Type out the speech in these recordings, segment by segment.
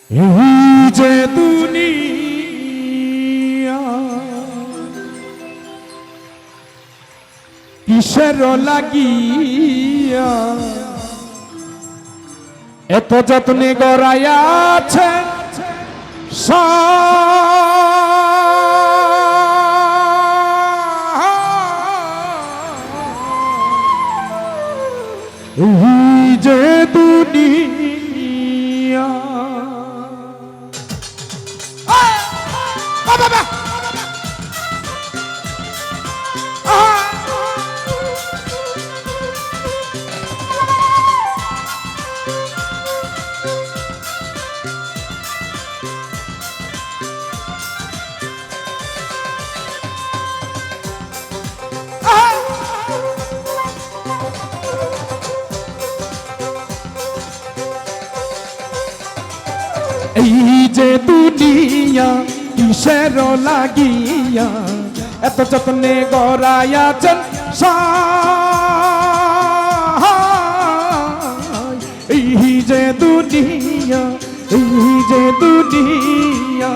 এই যে দুনিয়া কিসের লাগিয়া এত যত্নে গড়াইয়াছে এই যে দুনিয়া এই যে দুনিয়া কিসের লাগিয়া এত যত্নে গড়াইয়াছেন এই যে দুনিয়া এই যে দুনিয়া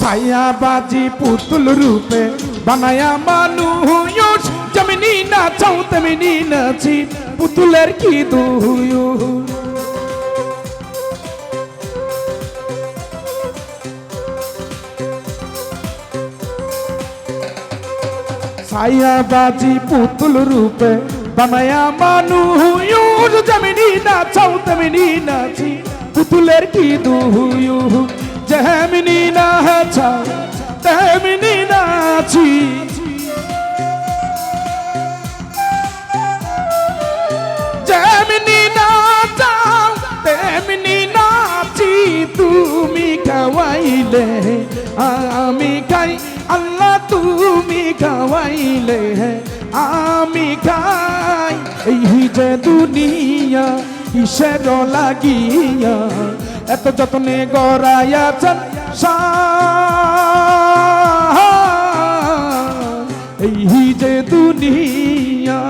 ছায়াবাজি পুতুল রূপে বানায়া মানুষ যেমনি নাচাও তেমনি নাচি পুতুলের কি দুয় ছায়াবাজি পুতুল রূপে বানায়া মানুষ যেমনি নাচাও তেমনি নাচি পুতুলের কি দুয় যেমনি নাচাও তেমনি নাচি যেমনি নাচাও তেমনি নাচি তুমি খাওয়াইলে আমি খাই আল্লাহ তুমি খাওয়াইলে আমি খাই এই যে দুনিয়া কিসের লাগিয়া এত যত্নে গড়াইয়াছেন এই যে দুনিয়া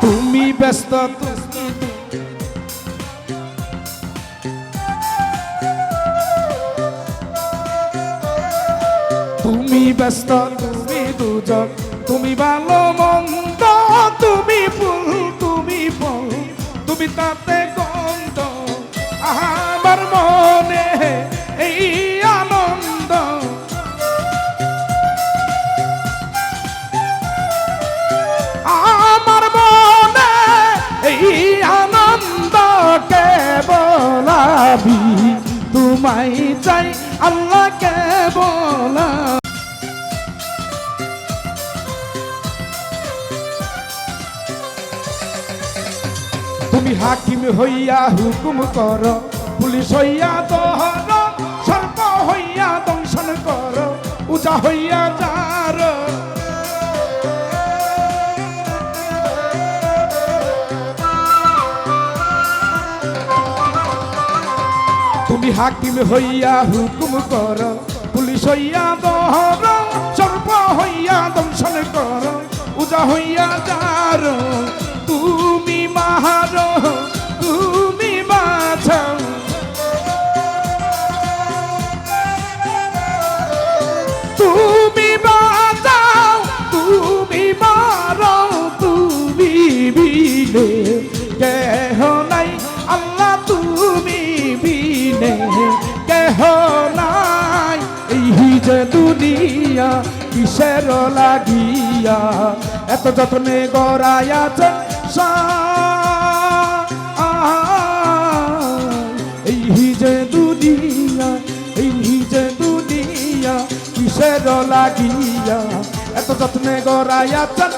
তুমি ব্যস্ত তুমি ব্যস্ত তুমি দুজন তুমি ভালো মন্দ তুমি ফুল তুমি ফল তুমি তাতে গন্ধ আমার মনে এই আনন্দ আমার মনে এই আনন্দ কেবল আমি তোমায় চাই আল্লাহ কেবল তুমি হাকিম হইয়া হুকুম কর পুলিশ হইয়া দহর সর্প হইয়া দংশন কর উজা হইয়া যার তুমি হাকিম হইয়া হুকুম কর পুলিশ হইয়া দহর সর্প হইয়া দংশন কর উজা হইয়া যার তুমি মাহার তুমি বাঁচাও তুমি বাঁচাও তুমি যে দুনিয়া কিসের লাগিয়া এত যত্নে গড়াইয়াছেন এই যে দুনিয়া কিসের লাগিয়া এত যত্নে গড়াইয়াছেন